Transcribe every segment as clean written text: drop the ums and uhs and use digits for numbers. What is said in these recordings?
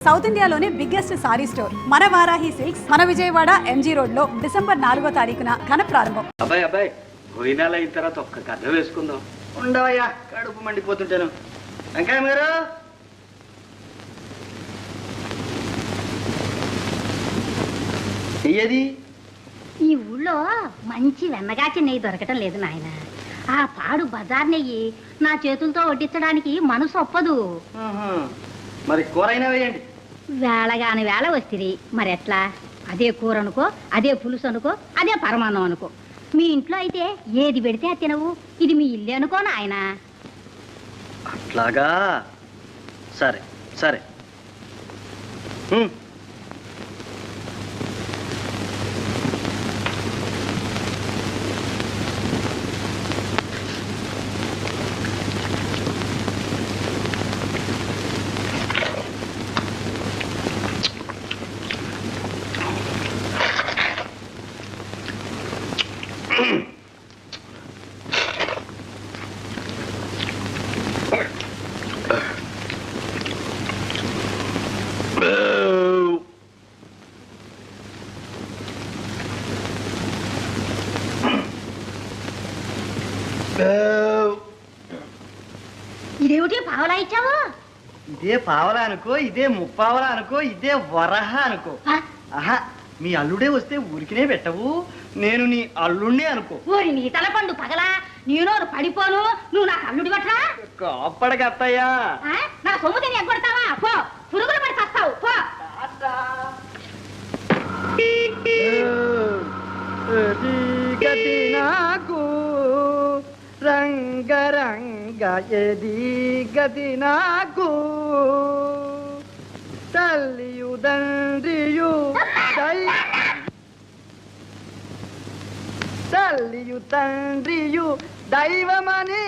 South ఇండియాలోనే biggest sorry store మన Varahi silks మన విజయవాడ ఎంజీ రోడ్ లో డిసెంబర్ 4వ తారీఖున ఘన ప్రారంభం. అబ్బాయి పోయినాల అయిన తర్వాత ఒక్క కథ వేసుకుందాం. ఉండవయ్యా, కడుపు మండిపోతుంటాను. వెంకయ్య గారు, ఏది ఈ ఊళ్ళో మంచి వెన్నగాచి నెయ్యి దొరకటం లేదు నాయన. ఆ పాడు బజార్ నెయ్యి నా చేతులతో వడ్డించడానికి మనసు ఒప్పదు. మరి కూర అయినా వేయండి. వేళగాని వేళ వస్తుంది మరి ఎట్లా? అదే కూర అనుకో, అదే పులుసు అనుకో, అదే పరమాన్నం అనుకో. మీ ఇంట్లో అయితే ఏది పెడితే అది తినవు. ఇది మీ ఇల్లు అనుకో నాయన. అట్లాగా, సరే సరే. ఇదేమిటి పావలా ఇచ్చావు? ఇదే పావలా అనుకో, ఇదే ముప్పావలా అనుకో, ఇదే వరహ అనుకో. ఆహా, మీ అల్లుడే వస్తే ఊరికినే పెట్టవు. నేను నీ అల్లుడినే అనుకో. ఓరి నీ తలపండు పగలా, నేను పడిపోను. నువ్వు నాకు అల్లుడి పట్రా. అప్పటికి అత్తయ్యా, నా సొమ్ము తిని ఎగ్గొడతావా? పో, పురుగులు పడి చస్తావు. పో. నాకు రంగరంగ ఎది గది నాకు తల్లియు తండ్రియు తల్లియు తండ్రియు దైవమని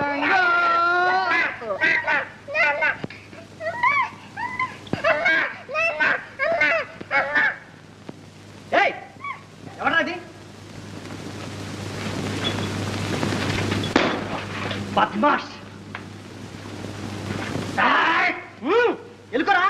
రంగ. ఎవరది? బద్మాష్, ఎలుకరా?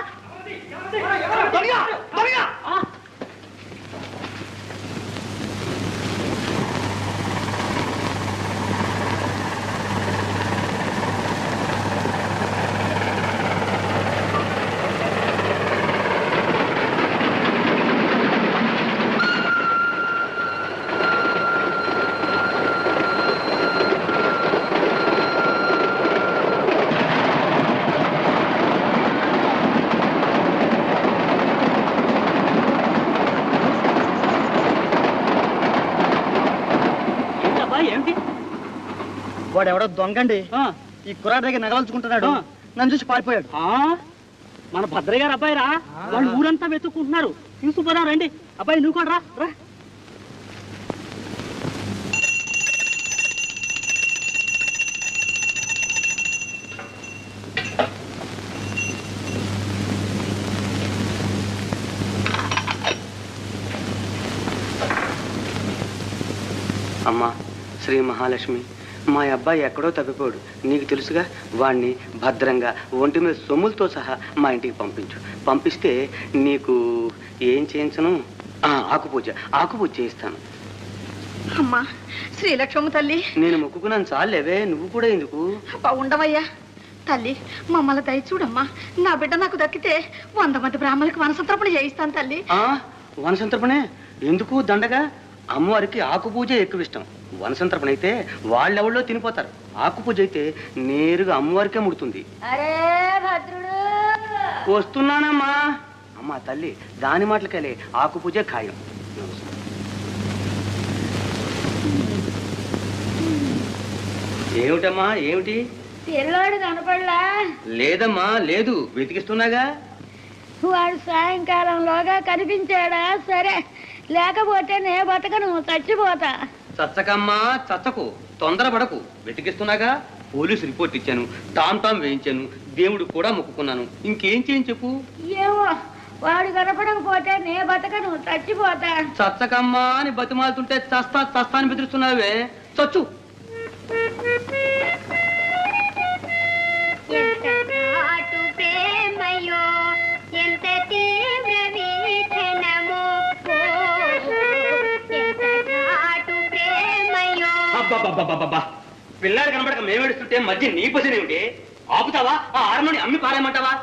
వాడెవడో దొంగండి. ఈ కుర్రాడి దగ్గర నగలంచుకుంటున్నాడు. నన్ను చూసి పారిపోయాడు. మన భద్రయ్య గారు అబ్బాయి రా. వాళ్ళు ఊరంతా వెతుక్కుంటున్నారు. తీసుకుపోదాం రండి. అబ్బాయి నువ్వు కూడా రా. అమ్మా శ్రీ మహాలక్ష్మి, మా అబ్బాయి ఎక్కడో తప్పిపోయాడు. నీకు తెలుసుగా. వాణ్ణి భద్రంగా ఒంటి మీద సొమ్ములతో సహా మా ఇంటికి పంపించు. పంపిస్తే నీకు ఏం చేయించను? ఆకుపూజ చేయిస్తాను. అమ్మా శ్రీలక్ష్మ తల్లి, నేను మొక్కుకున్నాను చాలేవే, నువ్వు కూడా ఎందుకు? ఉండవయ్యా తల్లి, మమ్మల్ని దయ చూడమ్మా. నా బిడ్డ నాకు దక్కితే 100 మంది బ్రాహ్మణులకు వనసంతర్పణ చేయిస్తాను తల్లి. వనసంతర్పణే ఎందుకు? దండగా అమ్మవారికి ఆకుపూజ ఎక్కువ ఇష్టం. వనసంతర్పణ అయితే వాళ్ళెవళ్ళో తినిపోతారు. ఆకుపూజ అయితే నేరుగా అమ్మవారికే ముడుతుంది. వస్తున్నానమ్మా. అమ్మా తల్లి, దాని మాటలకెళ్ళి ఆకుపూజ ఖాయం. ఏమిటమ్మా ఏమిటి? పిల్లోడు కనపడలా? లేదమ్మా, లేదు, వెతికిస్తున్నాగా. వాడు సాయంకాలంలోగా కనిపించాడా? సరే, లేకపోతే నే బతకను, చచ్చిపోతా. చచ్చకమ్మా చచ్చకు, తొందరపడకు. వెతికిస్తున్నాగా. పోలీసు రిపోర్ట్ ఇచ్చాను, టామ్ వేయించాను, దేవుడు కూడా మొక్కుకున్నాను. ఇంకేం చేయని చెప్పు. ఏమో, వాడు కనపడకపోతే నే బతకను, చచ్చిపోతా. చచ్చకమ్మా అని బతిమాలుతుంటే చస్తా అని బెదిరిస్తున్నావే. చచ్చు. ఎంత ప్రేమయో అబ్బబ్బబ్బబ్బబ్బా పిల్లాడు కనబడక మేము ఏడుస్తుంటే మధ్య నీ పొజిషన్ ఏమిటి? ఆపుతావా? ఆ ఆరుని అమ్మి పారేయమంటావా?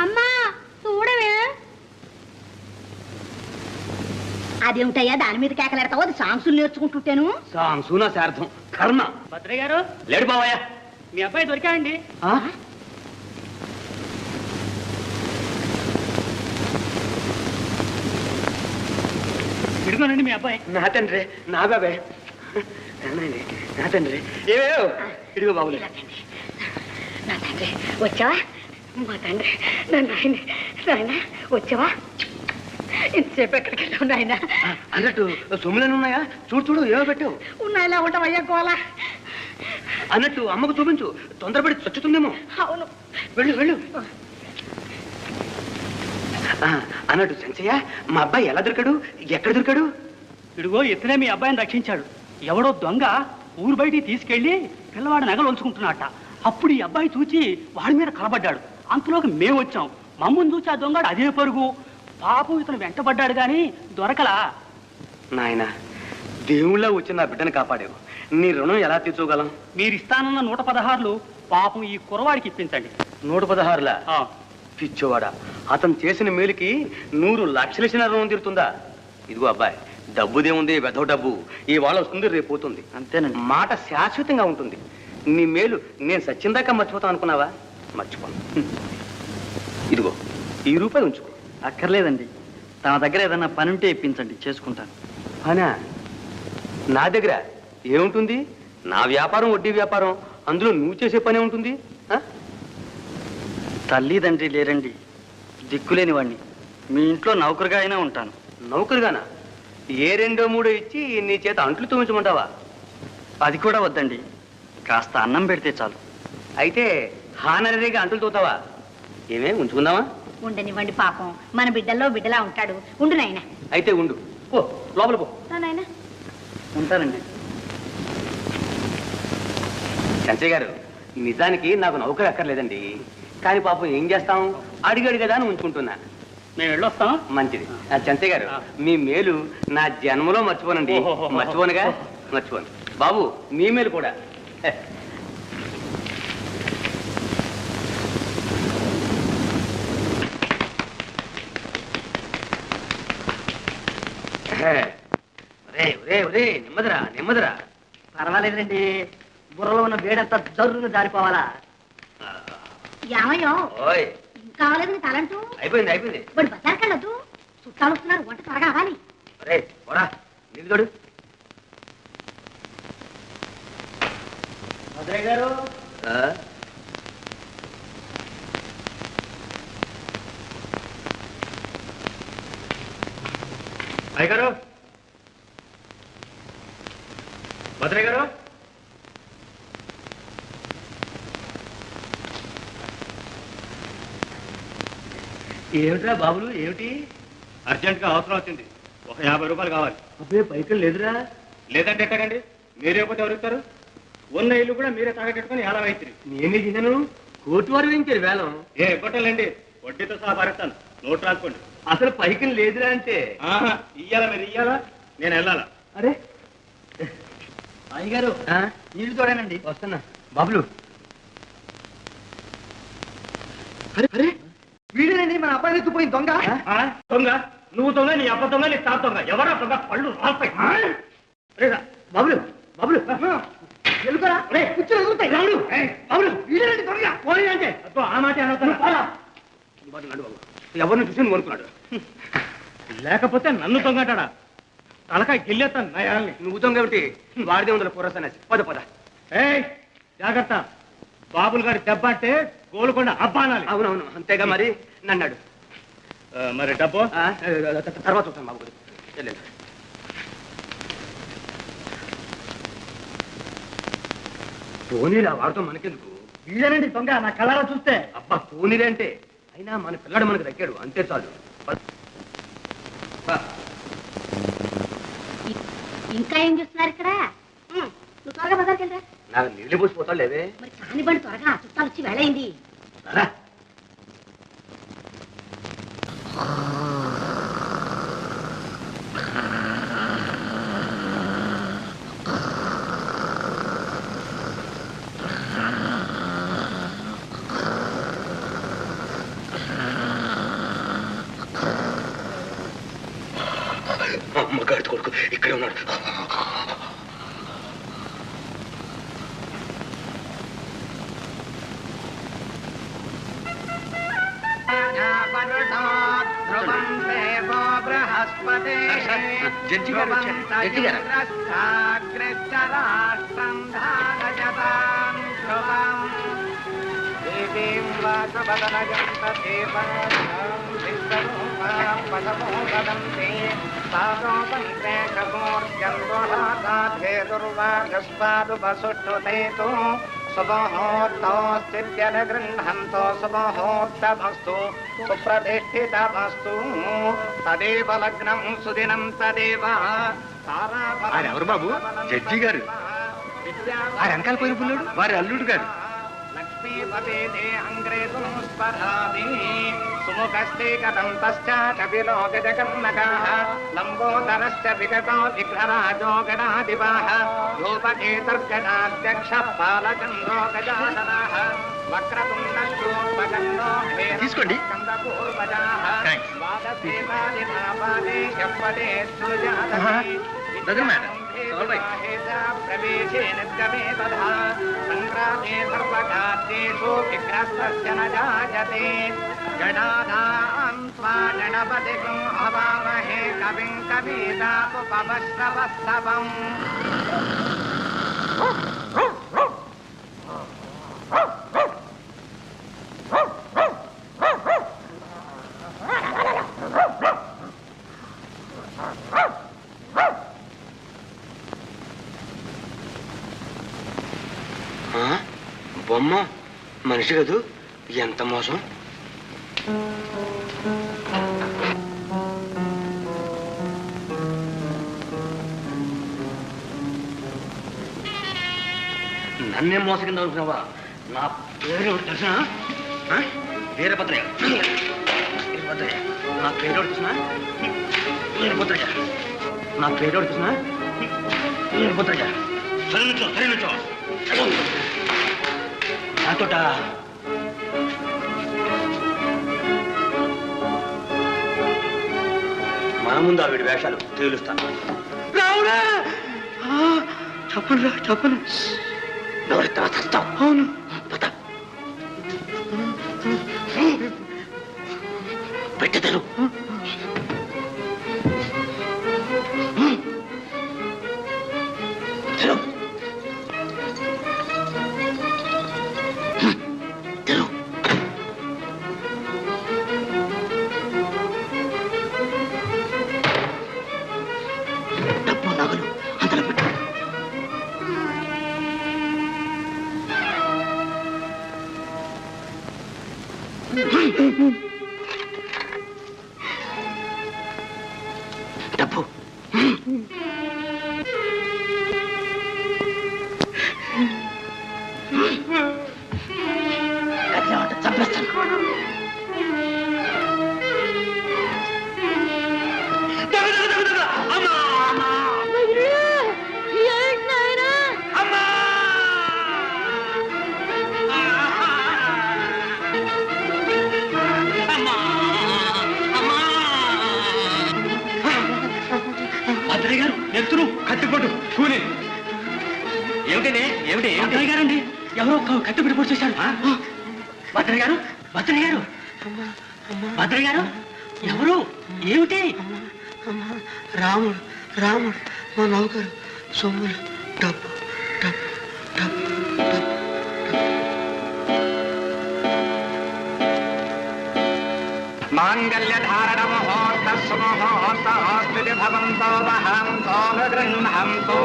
అమ్మా చూడవే. అదేమిటయ్యా దాని మీద కేకలేడతావు? అది సాంగ్సులు నేర్చుకుంటుంటాను. సాంసూనా శార్థం కర్మ. భద్రయ్య గారు లేడు బావయ్య. మీ అబ్బాయి దొరికాడండి. ఇడుకోనండి మీ అబ్బాయి. నా తండ్రి నా బాబాయ్ నా తండ్రి ఏవేవో ఇదిగో బాబులే. నా తండ్రి వచ్చావా? మా తండ్రి నాయన వచ్చావా? ఇంతసేపు ఎక్కడికి వెళ్ళావు నాయన? అన్నట్టు సొమ్ములను ఉన్నాయా? చూడు చూడు ఏమో పెట్టావు. ఉన్నాయిలా ఉంటావయ్యా కోలా. అన్నట్టు అమ్మకు చూపించు, తొందరపడి చచ్చుతుందేమో. అవును వెళ్ళు వెళ్ళు. అన్నట్టు సంచయ్య, మా అబ్బాయి ఎలా దొరికాడు? ఎక్కడ దొరికాడు? ఇదిగో ఇతనే మీ అబ్బాయిని రక్షించాడు. ఎవడో దొంగ ఊరు బయటికి తీసుకెళ్లి పిల్లవాడి నగలు ఉంచుకుంటున్నట్ట. అప్పుడు ఈ అబ్బాయి చూచి వాడి మీద కలబడ్డాడు. అంతలోకి మేము వచ్చాం. మమ్మల్ని చూసి ఆ దొంగడు అదే పరుగు. పాపం ఇతను వెంటబడ్డాడు గాని దొరకలా. నాయన, దేవుళ్ళ వచ్చి నా బిడ్డను కాపాడావు. నీ రుణం ఎలా తీర్చుకోగలం? మీరు ఇస్తానన్న 116 పాపం ఈ కుర్రవాడికి ఇప్పించండి. 116లా? పిచ్చోవాడా, అతను చేసిన మేలుకి 100 లక్షలు ఇచ్చిన రుణం తీరుతుందా? ఇదిగో అబ్బాయి, డబ్బుదేముంది, వెధవ డబ్బు ఇవాళ వస్తుంది, రేపు పోతుంది. అంతేనండి. మాట శాశ్వతంగా ఉంటుంది. నీ మేలు నేను సచ్చిందాకా మర్చిపోతాను అనుకున్నావా? మర్చిపోను. ఇదిగో ఈ రూపాయి ఉంచుకో. అక్కర్లేదండి, తన దగ్గర ఏదన్నా పని ఉంటే ఇప్పించండి, చేసుకుంటాను. అనా నా దగ్గర ఏముంటుంది? నా వ్యాపారం వడ్డీ వ్యాపారం, అందులో నువ్వు చేసే పనే ఉంటుంది. తల్లిదండ్రి లేరండి, దిక్కులేని వాడిని. మీ ఇంట్లో నౌకరుగా అయినా ఉంటాను. నౌకరుగానా? ఏ 2 3 ఇచ్చి నీ చేత అంట్లు తోమించమంటావా? అది కూడా వద్దండి, కాస్త అన్నం పెడితే చాలు. అయితే హానరీగా అంటులు తోతావా? ఏమే ఉంచుకుందామా? ఉండనివ్వండి, పాపం మన బిడ్డల్లో బిడ్డలా ఉంటాడు. ఉండు నాయన. అయితే ఉండు. ఓ లోపల పో. నాయన ఉంటానండి. చంచయ్య గారు, నిజానికి నాకు నౌకరు అక్కర్లేదండి. కానీ పాపం ఏం చేస్తాం, అడిగాడు కదా అని ఉంచుకుంటున్నా. మేము వెళ్ళొస్తాం. మంచిది. చంచయ్య గారు, మీ మేలు నా జన్మలో మర్చిపోనండి. మర్చిపోనుగా? మర్చిపోను. బాబు, మీ మేలు కూడా. నెమ్మదిరా నెమ్మదిరా. పర్వాలేదండి, బుర్రలో ఉన్న వేడంతా జర్రును జారిపోవాలా? ఏమయ్యో ఓయ్, ఇంకా కావాలేదు నీ తలంటూ? అయిపోయింది అయిపోయింది. వాడు బజార్కి వెళ్ళొద్దు, చుట్టాలు వస్తున్నారు, వంట త్వరగా అవ్వాలి. అరే పోరా, నిలుదోడు. భద్రయ్య గారు, అయ్యగారు, భద్రయ్య గారు. ఏమిట్రా బాబులు, ఏమిటి? అర్జెంట్ గా అవసరం వచ్చింది, ఒక 50 రూపాయలు కావాలి. అబ్బే పైకలు లేదురా. లేదంటే ఎక్కడండి? మీరే పోతే ఎవరుతారు? ఉన్న ఇల్లు కూడా మీరే తాగట్టుకుని ఎలా అవుతుంది? నేనే చేశాను, కోర్టు వారు వేయించారు వేలం. ఏ ఇవ్వటండి, వడ్డీతో సహా భరిస్తాను. నోట్ రాసుకోండి. అసలు పైకలు లేదురా అంటే. ఆహా, ఇయ్యాలా? మీరు ఇయ్యాలా? నేను వెళ్ళాలా? అరే అయ్యగారు నీళ్ళు చూడనండి. వస్తున్నా. బాబులు, అరే అరే వీడేనండి మన అబ్బాయి ఎత్తుపోయింది దొంగ. దొంగ? నువ్వు దొంగ, నీ అబ్బ దొంగ, నీ తాత దొంగ. ఎవరా దొంగ? పళ్ళు రాస్తాయి. బాబులు బాబులు ఎలుకరా, కూర్చొని ఎదుగుతాయి రాముడు. బాబులు వీడేనండి దొంగ. పోనీ అంటే అబ్బో, ఆ మాట అనవుతాను. ఎవరిని చూసి నువ్వు అనుకున్నాడు. లేకపోతే నన్ను దొంగ అంటాడా? తలకాయ గిల్లేస్తాను నయాల్ని. నువ్వు దొంగ ఏమిటి? వాడిదే ఉందల పురసనేసి. పద పద. ఏయ్ జాగ్రత్త, బాబులు గారి దెబ్బ అంటే గోలుకొండ అబ్బా అనాలి. అవునవును, అంతేగా మరి. నన్నాడు. మరి డబ్బు తర్వాత చూస్తాను బాబు. వెళ్ళండి. పోనీరా, వాడితో మనకెందుకు? వీడేనండి దొంగ, నా కళ్ళారా చూస్తే. అబ్బా పోనీరే అంటే, అయినా మన పిల్లాడు మనకు దక్కాడు, అంతే చాలు. ఇంకా ఏం చూస్తున్నారు ఇక్కడ? నువ్వు త్వరగా బజార్కి వెళ్ళరా. నాకు నీళ్ళు పోసిపోతాడు లేవే. మరి కానివ్వండి త్వరగా, చుట్టాలు వచ్చి వేళయింది. రా. అమ్మగారి కొడుకు ఇక్కడే ఉన్నాడు. జడ్జి గారు వచ్చారు. జడ్జి గారు శుభముహూర్తోస్తిగృహంతో శుభముహూర్తమస్తు సుప్రతిష్ఠితమస్తు తదేవ లగ్నం సుదినం తదేవ. ఎవరు బాబు? జడ్జి గారు. వారి వెనకాల పోయిన పుల్లుడు వారి అల్లుడు గారు. లక్ష్మీపతే అంగ్రేతుం స్పరామి సుముఖస్తే కదంతశ్చ కపిలో గజకర్ణకః లంబోదరశ్చ విగతో విఘ్నరాజో గణాధిపః రూపకేతుర్గణాధ్యక్ష పాలచంద్రో గజాననః వక్రతుండశూర్పగన్నో తీసుకోండి. స్కందపూర్వజాః ద్వాదశేతాదినాపాదే యప్పదే సృజాదతి ప్రవేశే నిర్గమే తథా సంగ్రామే సర్వకార్యేషు విఘ్నస్తస్య న జాయతే. గణానాం త్వా గణపతిం హవామహే కవిం కవీనాముపమశ్రవస్తవం. బొమ్మ మనిషి కదూ, ఎంత మోసం. నన్నేం మోసం కింద అనుకున్నావా? నా పేరు తెలిసిన వీరభద్రయ్య. వీరభద్రయ్య నా పేరు తెలిసిన వీరభద్రయ్య. నా పేరు తెలిసిన వీరభద్రయ్య. సరే నుంచో, సరే నుంచో. నాతోట మన ముందు ఆవిడ వేషాలు తేలుస్తాను. చెప్పను చెప్పను. ఎవరితో చస్తావు? అవును పద. పెట్టెదరు. డబ్బు చంపేస్తాను. భద్రయ్య గారు ఎత్తురు కత్తిపట్టు కూని. ఏమిటండి? ఏమిటి? భద్రయ్య గారండి, ఎవరో కత్తిపట్టి పొడి చేశారు. భద్రయ్య గారు, భద్రయ్య గారు, భద్రయ్య గారు, ఎవరు? ఏమిటి? రాముడు రాముడు మా నౌకరు సొమ్ములు డబ్బు డబ్బు డబ్బు డబ్బు. మాంగళ్యధారణ ముహూర్త సుముహూర్తోస్తి భవంతో వహంతో గృహంతో.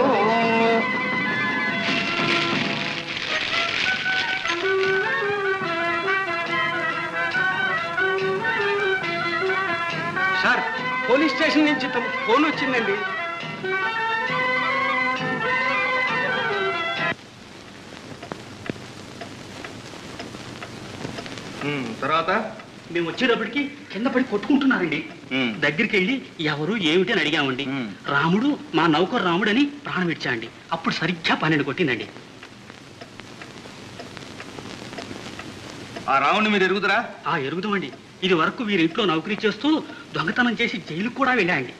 సార్, పోలీస్ స్టేషన్ నుంచి ఫోన్ వచ్చిందండి. తర్వాత మేము వచ్చేటప్పటికి కింద పడి కొట్టుకుంటున్నారండి. దగ్గరికి వెళ్ళి ఎవరు ఏమిటి అని అడిగామండి. రాముడు, మా నౌకరు రాముడు అని ప్రాణం ఇచ్చాండి. అప్పుడు సరిగ్గా 12 కొట్టిందండి. ఆ రావుని మీరు ఎరుగుదరా? ఎరుగుదామండి. ఇది వరకు వీరి ఇంట్లో నౌకరీ చేస్తూ దొంగతనం చేసి జైలుకు కూడా వెళ్ళాండి.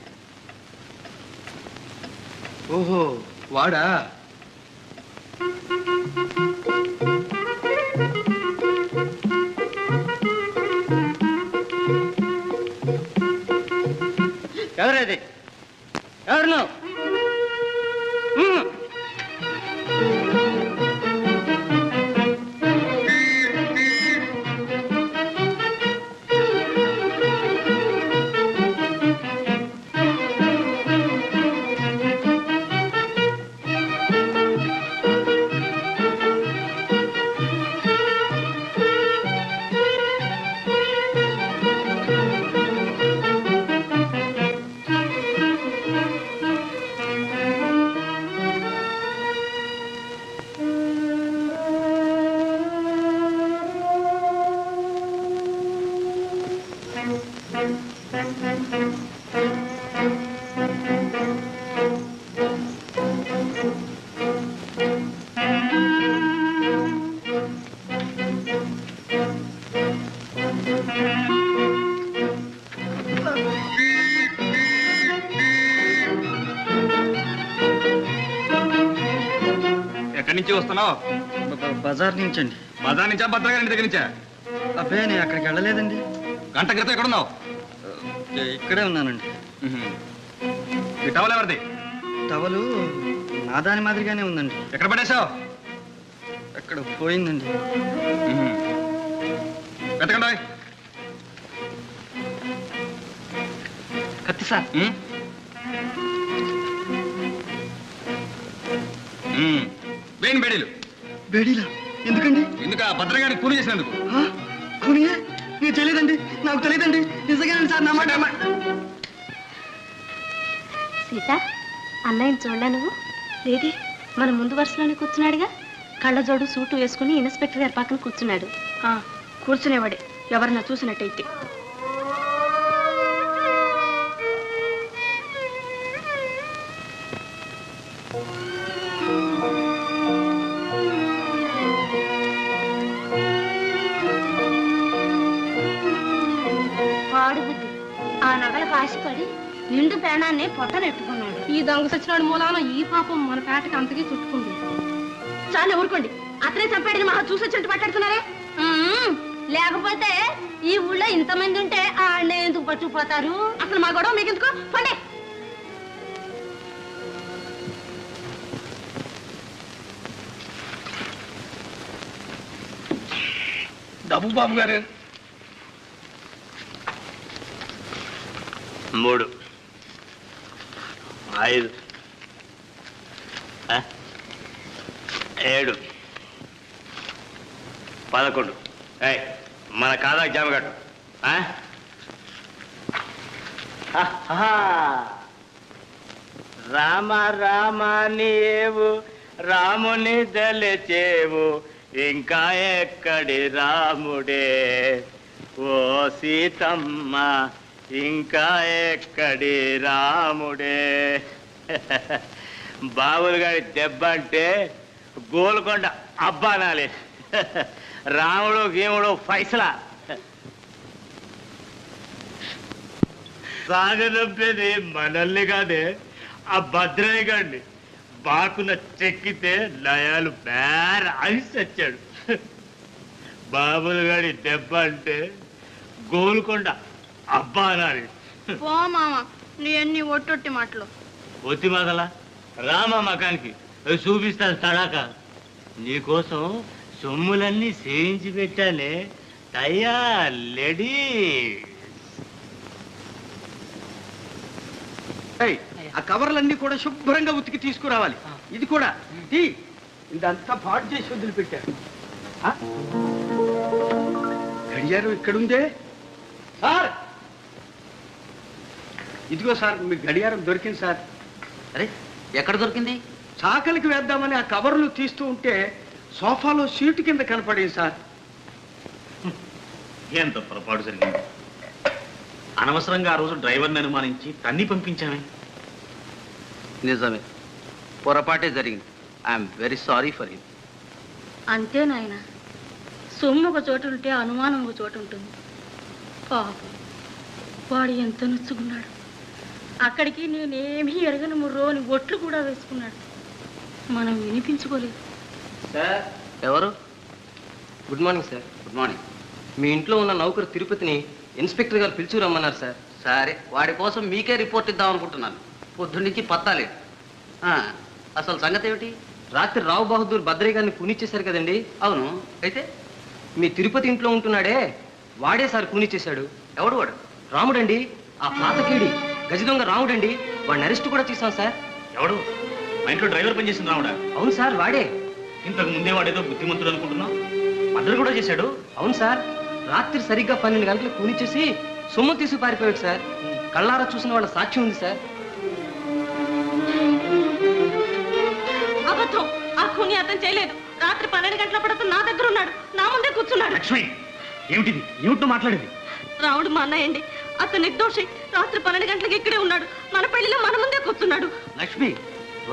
ఓహో వాడా? ఎవరది? ఎవరు నువ్వు? ఎక్కడి నుంచి వస్తున్నావు? బజార్ నుంచి అండి. బజార్ నుంచా భద్రగారి దగ్గర నుంచా? అబ్బే నేను అక్కడికి వెళ్ళలేదండి. గంట క్రితం ఎక్కడున్నావు? ఇక్కడే ఉన్నానండి. ఈ టవల్ ఎవరిది? టవలు నా దాని మాదిరిగానే ఉందండి. ఎక్కడ పడేసావు? అక్కడ పోయిందండి. వెతకండి. కత్తి సార్. వేణి బేడీలు. బేడీలా? ఎందుకండి? ఎందుక భద్రగారికి కూలి చేసినందుకు. కూలియే? నీకు తెలియదండి. నాకు తెలియదండి. నిజంగానే సార్ నా మాట. సీత, అన్నయ్యని చూడలే నువ్వు? లేదే, మన ముందు వరుసలోనే కూర్చున్నాడుగా. కళ్ళజోడు సూటు వేసుకుని ఇన్స్పెక్టర్ గారి పక్కన కూర్చున్నాడు. కూర్చునేవాడే, ఎవరన్నా చూసినట్టయితే. పాడు బుద్ధి, ఆ నగలకు ఆశపడి నిండు ప్రాణాన్ని పొట్టనెట్టుకున్నాడు. ఈ దొంగ సచ్చినాడు మూలాన ఈ పాపం మన పేటకి అంతకీ చుట్టుకుంది. చాలా ఊరుకోండి, అతనే చంపాడని మహా చూసొచ్చినట్టు మాట్లాడుతున్నారే. లేకపోతే ఈ ఊళ్ళో ఇంతమంది ఉంటే ఆ అన్నయ్య ఎందుకు పట్టుకుపోతారు? అసలు మా గొడవ మీకు ఎందుకు? పండే. డబ్బు బాబు గారు. 3 5 7 11. మన కాదా జామ కట్టు. రామ రామ నీవు రాముని దలచేవు, ఇంకా ఎక్కడి రాముడే ఓ సీతమ్మ, ఇంకా ఎక్కడి రాముడే. బాబులు గారి దెబ్బ అంటే గోల్కొండ అబ్బానాలి. రాముడు గేముడు ఫైసలా. సాగనంపేది మనల్ని కాదే, ఆ భద్రయ్య గారిని. బాకున చెక్కితే లయాలు బేర ఐస్ వచ్చాడు. బాబులు గారి దెబ్బ అంటే గోల్కొండ అబ్బా అనాలి. పో మామ, నీ అన్ని ఒట్టొట్టి మాటలు. ఒత్తి మగల రామ మకానికి చూపిస్తాను తడాక. నీకోసం సొమ్ములన్నీ సేయించి పెట్టానే. తయ్యా లేడీ. ఆ కవర్లన్నీ కూడా శుభ్రంగా ఉతికి తీసుకురావాలి. ఇది కూడా ఇదంతా పాడు చేసి వదిలిపెట్టారు. గడియారం ఇక్కడుందే సార్. ఇదిగో సార్, మీ గడియారం దొరికింది సార్. అరే ఎక్కడ దొరికింది? చాకలికి వేద్దామని ఆ కవర్లు తీస్తూ ఉంటే సోఫాలో సీటు కింద కనపడింది సార్. ఎంత పొరపాటు జరిగింది. అనవసరంగా ఆ రోజు డ్రైవర్ని అనుమానించి తన్ని పంపించామే. నిజమే, పొరపాటే జరిగింది. I'm very sorry for him. అంతే నాయన, సొమ్ము ఒక చోటు ఉంటే అనుమానం ఒక చోటు ఉంటుంది. పాపం వాడు ఎంత నొచ్చుకున్నాడు. అక్కడికి నేనేమీ ఎరగను ముర్రోని ఒట్లు కూడా వేసుకున్నాడు. మనం వినిపించుకోలేదు. సార్ ఎవరు? Good morning sir. Good morning. మీ ఇంట్లో ఉన్న నౌకరు తిరుపతిని ఇన్స్పెక్టర్ గారు పిలిచి రమ్మన్నారు సార్. సరే, వాడి కోసం మీకే రిపోర్ట్ ఇద్దాం అనుకుంటున్నాను. పొద్దున్న నుంచి పత్తాలేదు. అసలు సంగతి ఏమిటి? రాత్రి రావు బహదూర్ భద్రయ్య గారిని కూనిచ్చేశారు కదండి. అవును, అయితే మీ తిరుపతి ఇంట్లో ఉంటున్నాడే వాడే సార్ కూనిచ్చేశాడు. ఎవడు వాడు? రాముడండి, ఆ పాతకీడి గజ దొంగ రాముడండి. వాడిని అరెస్ట్ కూడా చేశాం సార్. ఎవడు? మా ఇంట్లో డ్రైవర్ పని చేసింది రావుడా? అవును సార్, వాడే. ఇంతకు ముందే వాడేదో బుద్ధిమంతుడు అనుకుంటున్నావు. మర్డర్ కూడా చేశాడు. అవును సార్, రాత్రి సరిగ్గా 12 గంటలకు కూనిచ్చేసి సొమ్ము తీసి పారిపోయాడు సార్. కళ్ళారా చూసిన వాళ్ళ సాక్ష్యం ఉంది సార్. అబద్ధం. ఆ ఖూని అతను చేయలేదు. రాత్రి 12 గంటలప్పుడు అతను నా దగ్గర ఉన్నాడు, నా ముందే కూర్చున్నాడు. లక్ష్మి, ఏమిటిది? ఏమిటో మాట్లాడేది? రాముడు మా అన్నయ్యండి. అతను నిర్దోషి. రాత్రి 12 గంటలకు ఇక్కడే ఉన్నాడు. మన పెళ్లిలో మన ముందే కూర్చున్నాడు. లక్ష్మి,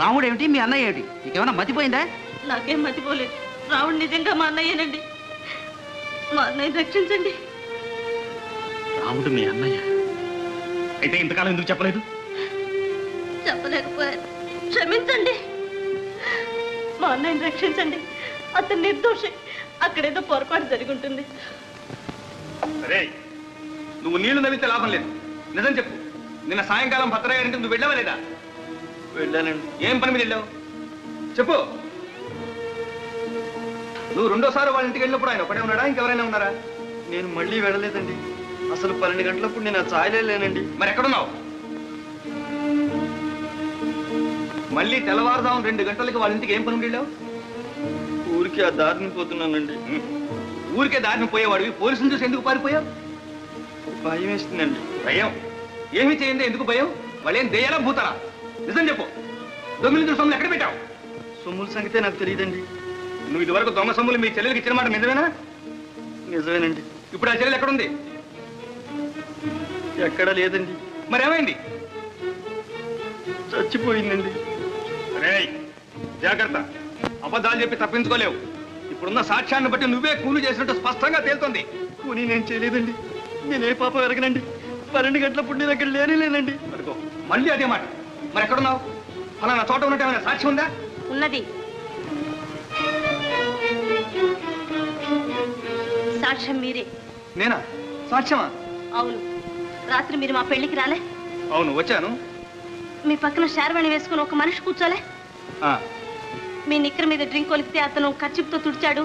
రాముడు ఏమిటి, మీ అన్నయ్య ఏమిటి? నీకేమైనా మతిపోయిందా? నాకేం మతిపోలేదు. రాముడు నిజంగా మా అన్నయ్యేనండి. మా అన్నయ్య రక్షించండి. రాముడు మీ అన్నయ్య అయితే ఇంతకాలం ఎందుకు చెప్పలేదు? చెప్పలేకపోయాను. క్షమించండి. మా అన్నయ్యని రక్షించండి. అతను నిర్దోషి. అక్కడేదో పొరపాటు జరిగి ఉంటుంది. సరే, నువ్వు నీళ్లు నవ్వితే లాభం లేదు. నిజం చెప్పు. నిన్న సాయంకాలం భద్రయ్య గారింటి నువ్వు వెళ్ళావా లేదా? వెళ్ళానండి. ఏం పని మీద వెళ్ళావు? చెప్పు. నువ్వు రెండోసారి వాళ్ళ ఇంటికి వెళ్ళినప్పుడు ఆయన ఒకటే ఉన్నాడా, ఇంకెవరైనా ఉన్నారా? నేను మళ్ళీ వెళ్ళలేదండి. అసలు 12 గంటలప్పుడు నేను ఆ ఛాయలే లేనండి. మరి ఎక్కడున్నావు? మళ్ళీ తెల్లవారుదాం 2 గంటలకి వాళ్ళ ఇంటికి ఏం పని మీద వెళ్ళావు? ఊరికి ఆ దారిని పోతున్నానండి. ఊరికే దారిని పోయేవాడివి పోలీసులు చూసి ఎందుకు పారిపోయావు? భయం వేస్తుందండి. భయం? ఏమీ చేయండి, ఎందుకు భయం? వాళ్ళేం దెయ్యాలా భూతాలా? నిజం చెప్పు. దొంగలించిన సొమ్ములు ఎక్కడ పెట్టావు? సొమ్ముల సంగతే నాకు తెలియదండి. నువ్వు ఇదివరకు దొంగ సొమ్ములు మీ చెల్లెలకి ఇచ్చిన మాట నిజమేనా? నిజమేనండి. ఇప్పుడు ఆ చెల్లెలు ఎక్కడుంది? ఎక్కడా లేదండి. మరి ఏమైంది? చచ్చిపోయిందండి. రేయ్, జాగ్రత్త. అబద్ధాలు చెప్పి తప్పించుకోలేవు. ఇప్పుడున్న సాక్ష్యాన్ని బట్టి నువ్వే కూలి చేసినట్టు స్పష్టంగా తేలుతోంది. కూని నేను చేయలేదండి. నేనే పాపం ఎరగనండి. 12 గంటలప్పుడు నేను అక్కడ లేనండి. అనుకో, మళ్ళీ అదే మాట. మరి ఎక్కడున్నావు? ఫలానా చోట ఉన్నట్టు ఏమైనా సాక్ష్యం ఉందా? ఉన్నది. సాక్ష్యం మీరే. నేనా? సాక్ష్యమా? అవును. రాత్రి మీరు మా పెళ్లికి రాలే? అవును, వచ్చాను. మీ పక్కన శారవాణి వేసుకుని ఒక మనిషి కూర్చోలే? ఆ, మీ నిక్కర మీద డ్రింక్ ఒలిపితే అతను కర్చీప్తో తుడిచాడు.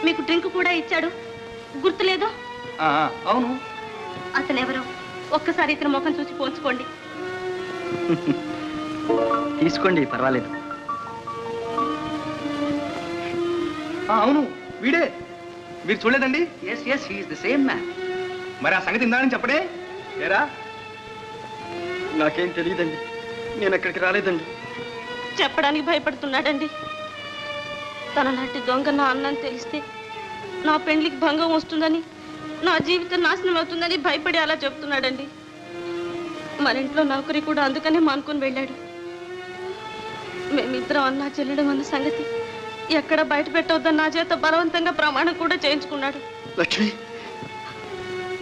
మీకు డ్రింక్ కూడా ఇచ్చాడు. గుర్తులేదు? అవును. అతను ఎవరో ఒక్కసారి ఇతని ముఖం చూసి పోల్చుకోండి. తీసుకోండి, పర్వాలేదు. అవును, వీడే. మీరు చూడలేదండి? Yes yes, he is the same man. మరి ఆ సంగతి ఇందాని చెప్పడే ఏరా? నాకేం తెలియదండి. నేను అక్కడికి రాలేదండి. చెప్పడానికి భయపడుతున్నాడండి. తన లాంటి దొంగ నా అన్నని తెలిస్తే నా పెండ్లికి భంగం వస్తుందని, నా జీవితం నాశనం అవుతుందని భయపడి అలా చెప్తున్నాడండి. మన ఇంట్లో నౌకరి కూడా అందుకనే మానుకొని వెళ్ళాడు. మేమిద్దరం అన్నా చెల్లడం అన్న సంగతి ఎక్కడ బయట పెట్టవద్దని నా చేత బలవంతంగా ప్రమాణం కూడా చేయించుకున్నాడు. లక్ష్మి,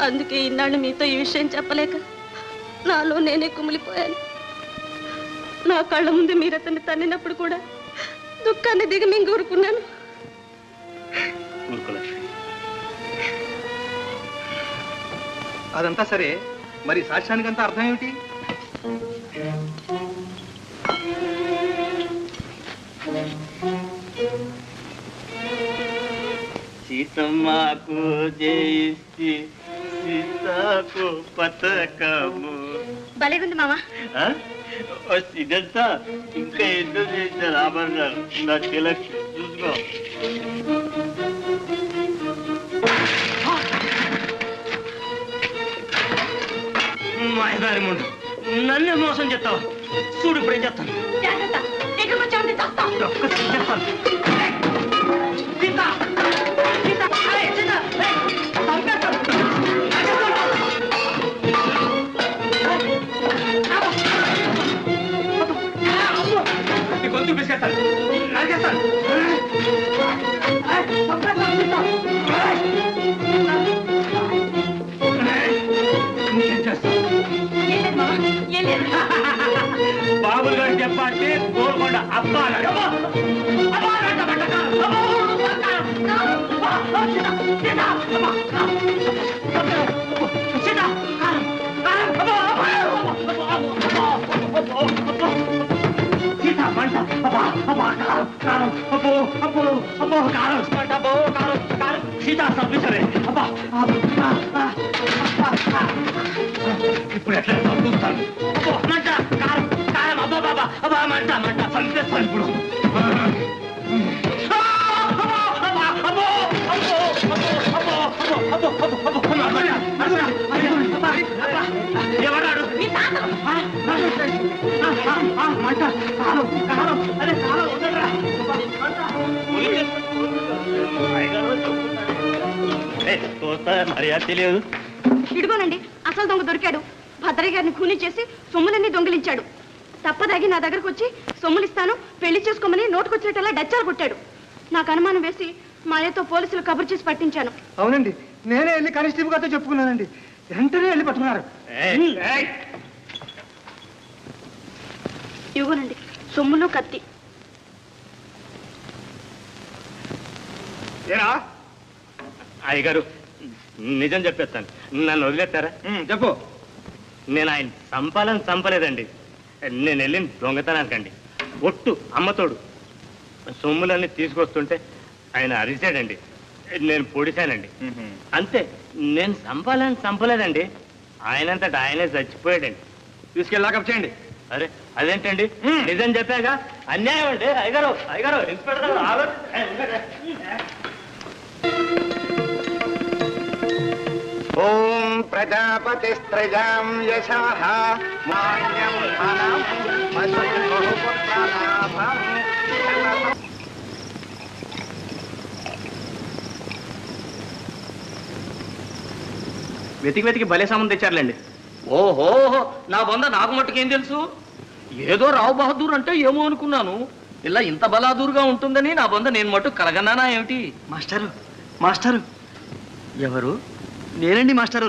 అందుకే ఇన్నాళ్ళు మీతో ఈ విషయం చెప్పలేక నాలో నేనే కుమిలిపోయాను. నా కళ్ళ ముందు మీరు అతన్ని తన్నినప్పుడు కూడా దుఃఖాన్ని దిగమింగూరుకున్నాను. లక్ష్మి, అదంతా సరే, మరి సాక్ష్యానికంతా అర్థం ఏమిటి? సీతమ్మకు జయిస్తే సీతకు పతకము. భలేగుంది మామ. ఇదంతా ఇంకా ఎందుకు చేశారు ఆభరణాలు? నా తిలక్ చూసుకో. మాయదారి ముందు నన్ను మోసం చేస్తావా? చూడు ఇప్పుడు ఏం చేస్తాను. జాగ్రత్త, దగ్గరకు వచ్చామంటే చస్తాం. ఒక్కసారి చేస్తాను. గొంతు పిసికేస్తాను, నరికేస్తాను. ఇంకేం చేస్తాను? ఏం లేదు మామ, ఏం లేదు. ఇప్పుడు ఎట్లా చూస్తాను మంట కారం కారం అబ్బా బాబా అబ్బా మంట మంట సంపేస్తాను ఇప్పుడు ఎవరాడు మంట కారం కారం అరే కారం ఉండరా మర్యాద తెలియదు. ఇడుగోనండి అసలు దొంగ దొరికాడు. భద్రయ్య గారిని కూలీ చేసి సొమ్ములన్నీ దొంగిలించాడు. తప్పదాగి నా దగ్గరకు వచ్చి సొమ్ములు ఇస్తాను పెళ్లి చేసుకోమని నోటుకొచ్చేటలా డచ్చాలు కొట్టాడు. నాకు అనుమానం వేసి మాయతో పోలీసులు కబురు చేసి పట్టించాను. అవునండి, నేనే వెళ్ళి కానిస్టేబుల్ గారితో చెప్పుకున్నానండి. వెంటనే వెళ్ళి పట్టుకున్నారు. ఇవ్వనండి సొమ్ములు కత్తి. ఏరా అయ్యగారు నిజం చెప్పేస్తాను, నన్ను వదిలేస్తారా? చెప్పు. నేను ఆయన చంపలేదండి. నేను వెళ్ళిన దొంగతనానికండి. ఒట్టు అమ్మతోడు సొమ్ములన్నీ తీసుకొస్తుంటే ఆయన అరిచాడండి. నేను పొడిశానండి. అంతే, నేను చంపలేదండి. ఆయనంతటా ఆయనే చచ్చిపోయాడండి. తీసుకెళ్ళాక చేయండి. అరే అదేంటండి, నిజం చెప్పాగా అన్యాయం అండి. అయ్యగారు ఇన్స్పెక్టర్ ఓం ప్రజాపతి స్త్రజాం యశాః మాన్యం ధనం బహుపుత్రలాభం. వెతికి భలే సామాన్ తెచ్చారులేండి. ఓహో, నా బొంద నాకు మట్టుకేం తెలుసు? ఏదో రావు బహదూర్ అంటే ఏమో అనుకున్నాను. ఇలా ఇంత బలాదూరుగా ఉంటుందని నా బొంద నేను మట్టు కలగన్నానా ఏమిటి? మాస్టారు ఎవరు? నేనండి మాస్టారు,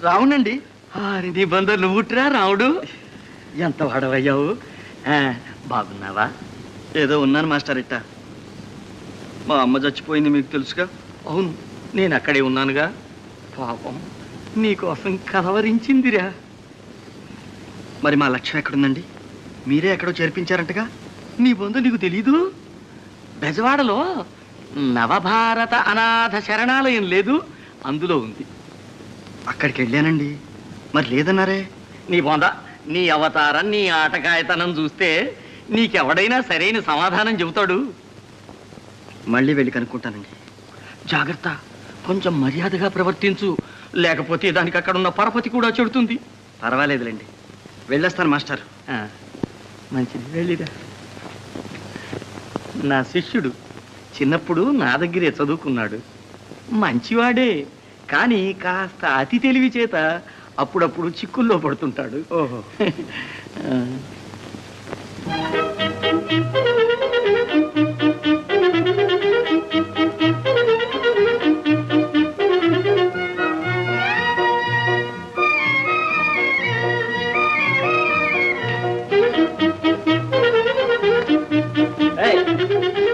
రావునండి. నీ బొంద నువ్వుట్రా రావుడు. ఎంత వాడవయ్యావు. బాగున్నావా? ఏదో ఉన్నాను మాస్టర్. ఇట్టా మా అమ్మ చచ్చిపోయింది మీకు తెలుసుగా. అవును, నేను అక్కడే ఉన్నానుగా. పాపం నీకోసం కలవరించిందిరా. మరి మా లక్ష్యం ఎక్కడుందండి? మీరే ఎక్కడో చేర్పించారంటగా. నీ బొంద నీకు తెలీదు? బెజవాడలో నవభారత అనాథ శరణాలయం లేదు, అందులో ఉంది. అక్కడికి వెళ్ళానండి, మరి లేదన్నారే. నీ బొంద, నీ అవతారం, నీ ఆటకాయతనం చూస్తే నీకెవడైనా సరైన సమాధానం చెబుతాడు. మళ్ళీ వెళ్ళి కనుక్కుంటానండి. జాగ్రత్త, కొంచెం మర్యాదగా ప్రవర్తించు, లేకపోతే దానికి అక్కడున్న పరపతి కూడా చెడుతుంది. పర్వాలేదులేండి, వెళ్ళొస్తాను మాస్టర్. మంచిది, వెళ్ళిరా. నా శిష్యుడు చిన్నప్పుడు నా దగ్గరే చదువుకున్నాడు. మంచివాడే, కానీ కాస్త అతి తెలివి చేత అప్పుడప్పుడు చిక్కుల్లో పడుతుంటాడు. ఓహో.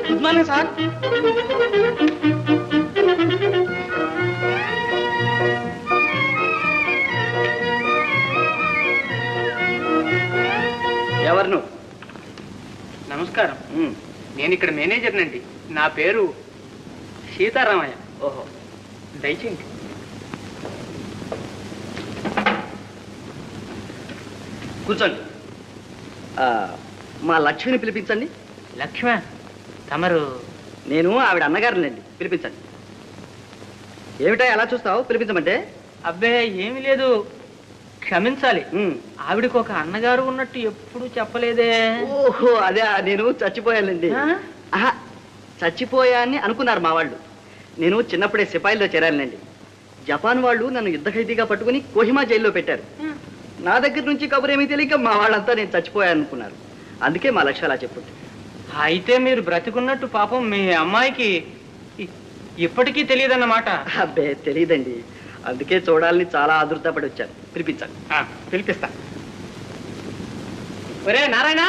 Good morning sir. ఎవరు నువ్వు? నమస్కారం, నేను ఇక్కడ మేనేజర్నండి. నా పేరు సీతారామయ్య. ఓహో, దయచేయండి. కూర్చోండి. మా లక్ష్మిని పిలిపించండి. లక్ష్మ, తమరు? నేను ఆవిడ అన్నగారునండి, పిలిపించండి. ఏమిటా ఎలా చూస్తావు? పిలిపించమంటే. అబ్బే ఏమీ లేదు, క్షమించాలి. ఆవిడకు ఒక అన్నగారు ఉన్నట్టు ఎప్పుడు చెప్పలేదే. ఓహో, అదే, నేను చచ్చిపోయానండి. ఆహా, చచ్చిపోయాన్ని అనుకున్నారు మా వాళ్ళు. నేను చిన్నప్పుడే సిపాయిల్లో చేరానండి. జపాన్ వాళ్ళు నన్ను యుద్ధ ఖైదీగా పట్టుకుని కోహిమా జైల్లో పెట్టారు. నా దగ్గర నుంచి కబురేమీ తెలియక మా వాళ్ళంతా నేను చచ్చిపోయాను అనుకున్నారు. అందుకే మా లక్ష్యం అలా చెప్పుంది. అయితే మీరు బ్రతికున్నట్టు పాపం మీ అమ్మాయికి ఇప్పటికీ తెలియదన్నమాట. అబ్బే తెలియదండి, అందుకే చూడాలని చాలా ఆదుర్తపడి వచ్చాను. పిలిపించాను. పిలిపిస్తా. ఒరే నారాయణ,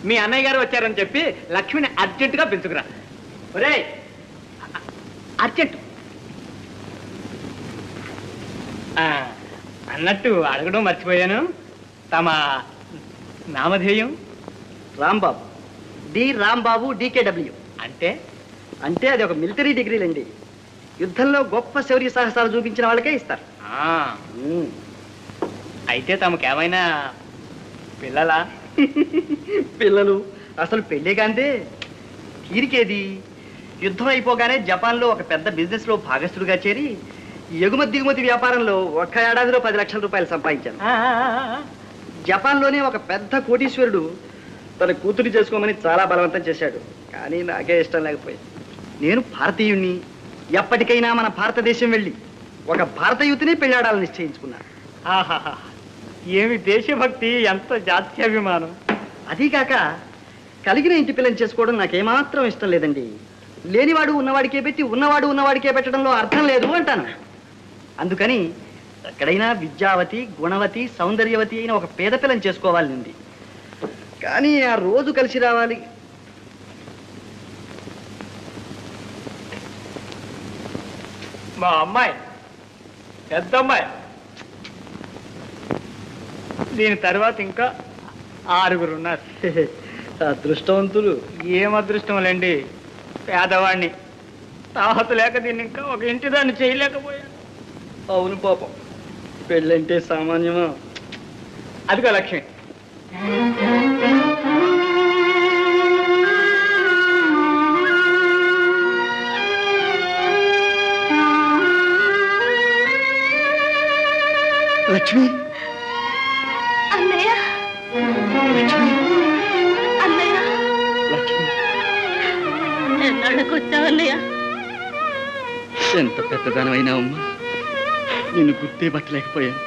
మీ అన్నయ్య గారు వచ్చారని చెప్పి లక్ష్మిని అర్జెంటుగా పిలుచుకురా. ఒరే అర్జెంట్. అన్నట్టు అడగడం మర్చిపోయాను, తమ నామధేయం? Rambabu, D Rambabu, DKW. అంటే అంటే అది ఒక మిలిటరీ డిగ్రీలండి. యుద్ధంలో గొప్ప శౌర్య సాహసాలు చూపించిన వాళ్ళకే ఇస్తారు. అయితే తమకేమైనా పిల్లలా? పిల్లలు అసలు పెళ్ళే కాందే. తీరికేది. యుద్ధం అయిపోగానే జపాన్లో ఒక పెద్ద బిజినెస్ లో భాగస్థుడుగా చేరి ఎగుమతి దిగుమతి వ్యాపారంలో ఒక్క ఏడాదిలో 10 లక్షల రూపాయలు సంపాదించాను. జపాన్లోనే ఒక పెద్ద కోటీశ్వరుడు తన కూతురు చేసుకోమని చాలా బలవంతం చేశాడు. కానీ నాకే ఇష్టం లేకపోయింది. నేను భారతీయుణ్ణి, ఎప్పటికైనా మన భారతదేశం వెళ్ళి ఒక భారత యువతిని పెళ్ళాడాలని నిశ్చయించుకున్నాను. ఆహాహా, ఏమి దేశభక్తి, ఎంత జాత్యాభిమానం! అదీకాక కలిగిన ఇంటి పిల్లని చేసుకోవడం నాకేమాత్రం ఇష్టం లేదండి. లేనివాడు ఉన్నవాడికే పెట్టి ఉన్నవాడు ఉన్నవాడికే పెట్టడంలో అర్థం లేదు అంటాను. అందుకని ఎక్కడైనా విద్యావతి, గుణవతి, సౌందర్యవతి అయిన ఒక పేద పిల్లని చేసుకోవాలని ఉంది. కానీ ఆ రోజు కలిసి రావాలి. మా అమ్మాయి, పెద్ద అమ్మాయి. దీని తర్వాత ఇంకా 6 ఉన్నారు. అదృష్టవంతులు. ఏం అదృష్టంలేండి, పేదవాడిని. తాహత లేక దీన్ని ఇంకా ఒక ఇంటి దాన్ని చేయలేకపోయాను. అవును పాపం, పెళ్ళంటే సామాన్యమా? అదిగో లక్ష్మి. లక్ష్మి, అన్నయ్య, లక్ష్మి, అన్నయ్య, లక్ష్మి. ఎన్నాళ్ళకు వచ్చావు అన్నయ్య? ఎంత పెద్దదానమైనా అమ్మా, నిన్ను గుర్తే పట్టలేకపోయాను.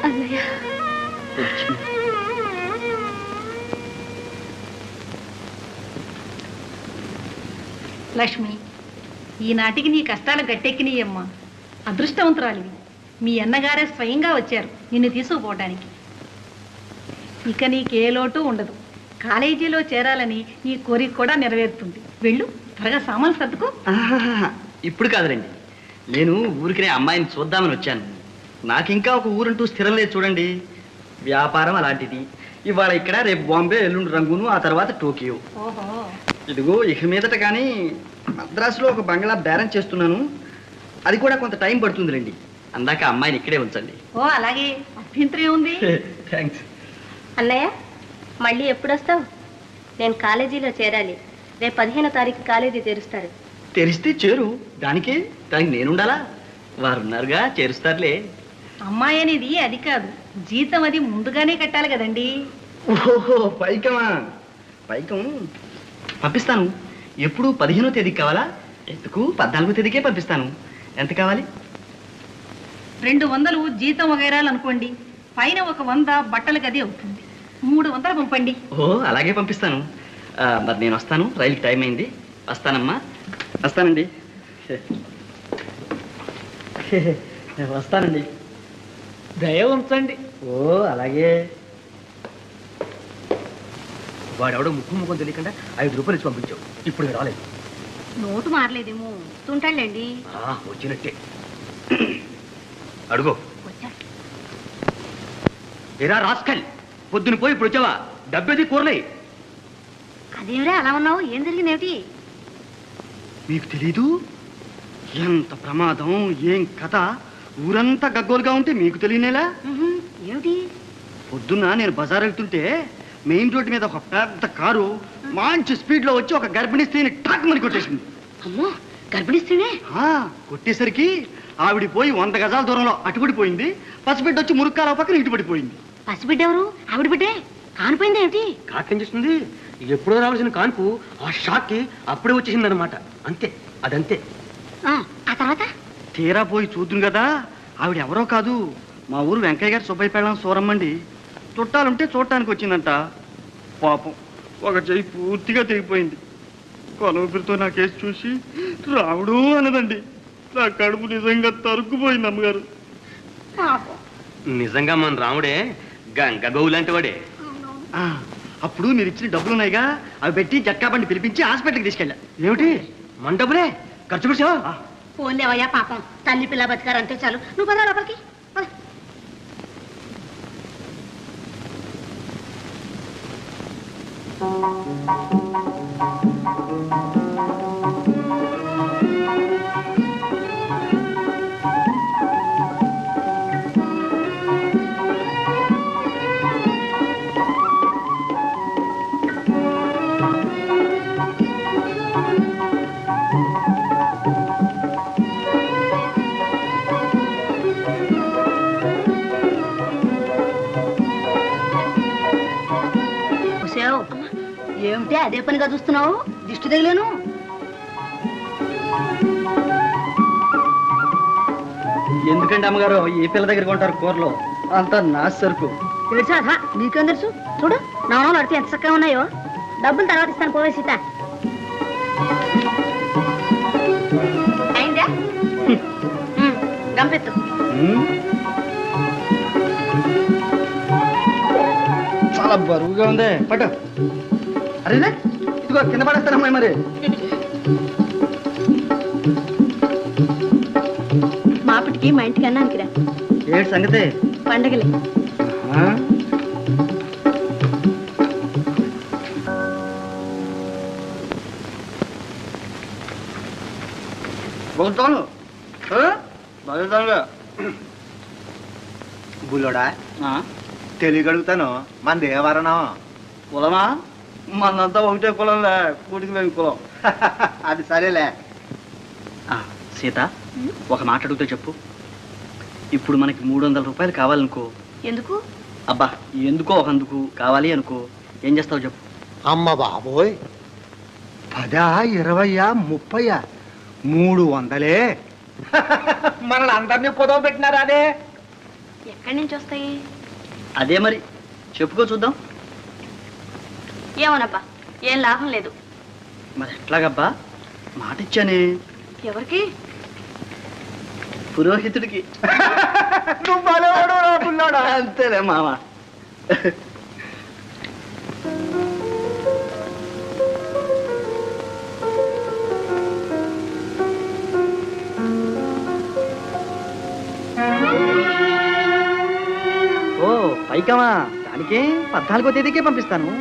అన్నయ్య, లక్ష్మి, లక్ష్మి, ఈనాటికి నీ కష్టాలు గట్టెక్కినాయమ్మా. అదృష్టవంతురాలివి. మీ అన్నగారే స్వయంగా వచ్చారు నిన్ను తీసుకుపోవడానికి. ఇక నీకే లోటు ఉండదు. కాలేజీలో చేరాలని నీ కోరిక కూడా నెరవేరుతుంది. వెళ్ళు, త్వరగా సామాన్లు సర్దుకో. ఆహాహా, ఇప్పుడు కాదులేండి. నేను ఊరికినే అమ్మాయిని చూద్దామని వచ్చాను. నాకింకా ఒక ఊరంటూ స్థిరం లేదు చూడండి. వ్యాపారం అలాంటిది. ఇవాళ ఇక్కడ, రేపు బాంబే, ఎల్లుండి రంగూను, ఆ తర్వాత టోకియో. ఓహో, ఇదిగో ఇక మీదట కానీ మద్రాసులో ఒక బంగ్లా బేరం చేస్తున్నాను. అది కూడా కొంత టైం పడుతుందిలేండి. అందాక అమ్మాయిని ఇక్కడే ఉంచండి. ఓ అలాగే, అభ్యంతరం ఏముంది? థ్యాంక్స్. అన్నయ్య, మళ్ళీ ఎప్పుడు వస్తావు? నేను కాలేజీలో చేరాలి. రేపు 15వ తారీఖు కాలేజీ తెరుస్తారు. తెరిస్తే చేరు. దానికి నేనుండాలా? వారున్నారుగా, చేరుస్తారులే. అమ్మాయి అనేది అది కాదు, జీతం అది ముందుగానే కట్టాలి కదండి. ఓహో, పైకమా? పైకం పంపిస్తాను. ఎప్పుడు 15వ తేదీకి కావాలా? ఎందుకు 14వ తేదీకే పంపిస్తాను. ఎంత కావాలి? 200 జీతం వగైరాలు అనుకోండి. పైన ఒక 100 బట్టల గది అవుతుంది. 300 పంపండి. ఓ అలాగే పంపిస్తాను. మరి నేను వస్తాను. రైలుకి టైం అయింది. వస్తానమ్మా. వస్తానండి. వస్తానండి. దయ ఉంచండి. ఓ అలాగే. వాడెవడో ముఖం తెలియకుండా 5 రూపాయలు ఇచ్చి పంపించావు. ఇప్పుడు రాలేదు. నోటు మారలేదేమో, వస్తుంటాడులేండి. వచ్చినట్టే. అడుగు. వచ్చాడు. ఎరా రాస్కల్, పొద్దున పోయి ఇప్పుడు వచ్చావా? డబ్బేది కూరలే. అదేమిరా అలా ఉన్నావు? ఏం జరిగిందేమిటి? మీకు తెలీదు? ఎంత ప్రమాదం, ఏం కథ! ఊరంతా గగ్గోలుగా ఉంటే మీకు తెలియనేలా? ఏమిటి? పొద్దున్న నేను బజార్ వెళ్తుంటే మెయిన్ రోడ్డు మీద ఒక పెద్ద కారు మంచి స్పీడ్లో వచ్చి ఒక గర్భిణీ స్త్రీని టాక్ మని కొట్టేసింది. అమ్మో, గర్భిణీ స్త్రీనే? కొట్టేసరికి ఆవిడ పోయి 100 గజాల దూరంలో అటుపడిపోయింది. పసిబిడ్డ వచ్చి మురుక్కాల పక్కన ఇటుపడిపోయింది. పసిబిడ్డ ఎవరు? ఆవిడ బిడ్డే కానిపోయింది ఏమిటి? కాకేం చేస్తుంది? ఎప్పుడో రావాల్సిన కాన్పు ఆ షాక్కి అప్పుడే వచ్చేసింది అనమాట. అంతే, అదంతే. ఆ తర్వాత తీరా పోయి చూద్దును కదా, ఆవిడ ఎవరో కాదు, మా ఊరు వెంకయ్య గారి సుబ్బయ్య పెళ్ళం సూరమ్మండి. చుట్టాలుంటే చూడటానికి వచ్చిందంట. పాపం ఒక చెయ్యి పూర్తిగా తెగిపోయింది. కొలవుపిరితో నా కేసు చూసి రావుడు అన్నదండి. నా కడుపు నిజంగా తరుక్కుపోయింది అమ్మగారు. నిజంగా మన రాముడే గంగ గౌ లాంటి వాడే. అప్పుడు మీరు ఇచ్చిన డబ్బులు ఉన్నాయిగా, అవి పెట్టి జక్కా బండి పిలిపించి హాస్పిటల్కి తీసుకెళ్ళా. ఏమిటి మన డబ్బులే ఖర్చు పెట్టావా? పోన్లేవయ్యా పాపం, తల్లి పిల్ల బతికారంటే చాలు. నువ్వు పద లోపలికి పద. ఏమిటి అదే పనిగా చూస్తున్నావు? దిష్టి తగిలేను. ఎందుకండి అమ్మగారు ఈ పిల్ల దగ్గర కొంటారు కూరలో? అంతా నా సరుకు. తెలుసా? నీకేం తెలుసు? చూడు నాన్నలు అడితే ఎంత చక్కగా ఉన్నాయో. డబ్బులు తర్వాత ఇస్తాను, పోవే సీత. అయిందా? గంపెత్తు. చాలా బరువుగా ఉంది. పట్టు. అరేనే, ఇదిగో కింద పడేస్తానమ్మా. మరి మాపటికి మా ఇంటికి అన్నానికి రా. ఏడు సంగతే? పండగలే. బుల్లోడా తెలియగలుగుతాను మన దేవరణం కులమా? మనంతా ఒకటే కులంలే, కూటికి లేని కులం. అది సరేలే. సీత, ఒక మాట అడుగుతా చెప్పు. ఇప్పుడు మనకి 300 రూపాయలు కావాలనుకో. ఎందుకు? అబ్బా ఎందుకో ఒకందుకు కావాలి అనుకో, ఏం చేస్తావు చెప్పు? అమ్మ బాబోయ్, 10, 20, 30, 300. మనల్ని అందరినీ పొదవ పెట్టినారా? అదే ఎక్కడి నుంచి వస్తాయి? అదే మరి చెప్పుకో చూద్దాం. ఏమోనబ్బా, ఏం లాభం లేదు. మరి ఎట్లాగబ్బా? మాట ఇచ్చానే. ఎవరికి? పురోహితుడికి. నువ్వు బలవాడు రా బుల్లోడా. అంతేలే మామ. ఓ పైకమా? దానికే 14వ తేదీకే పంపిస్తాను.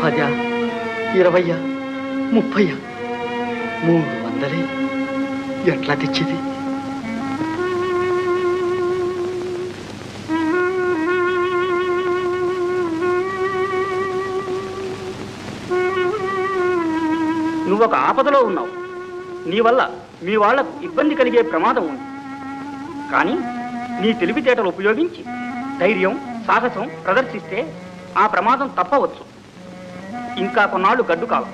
పదా, 20, 30, 300 ఎట్లా తెచ్చేది? నువ్వు ఒక ఆపదలో ఉన్నావు. నీ వల్ల మీ వాళ్లకు ఇబ్బంది కలిగే ప్రమాదం ఉంది. కానీ నీ తెలివితేటలు ఉపయోగించి ధైర్యం, సాహసం ప్రదర్శిస్తే ఆ ప్రమాదం తప్పవచ్చు. ఇంకా కొన్నాళ్ళు గడ్డు కాలం.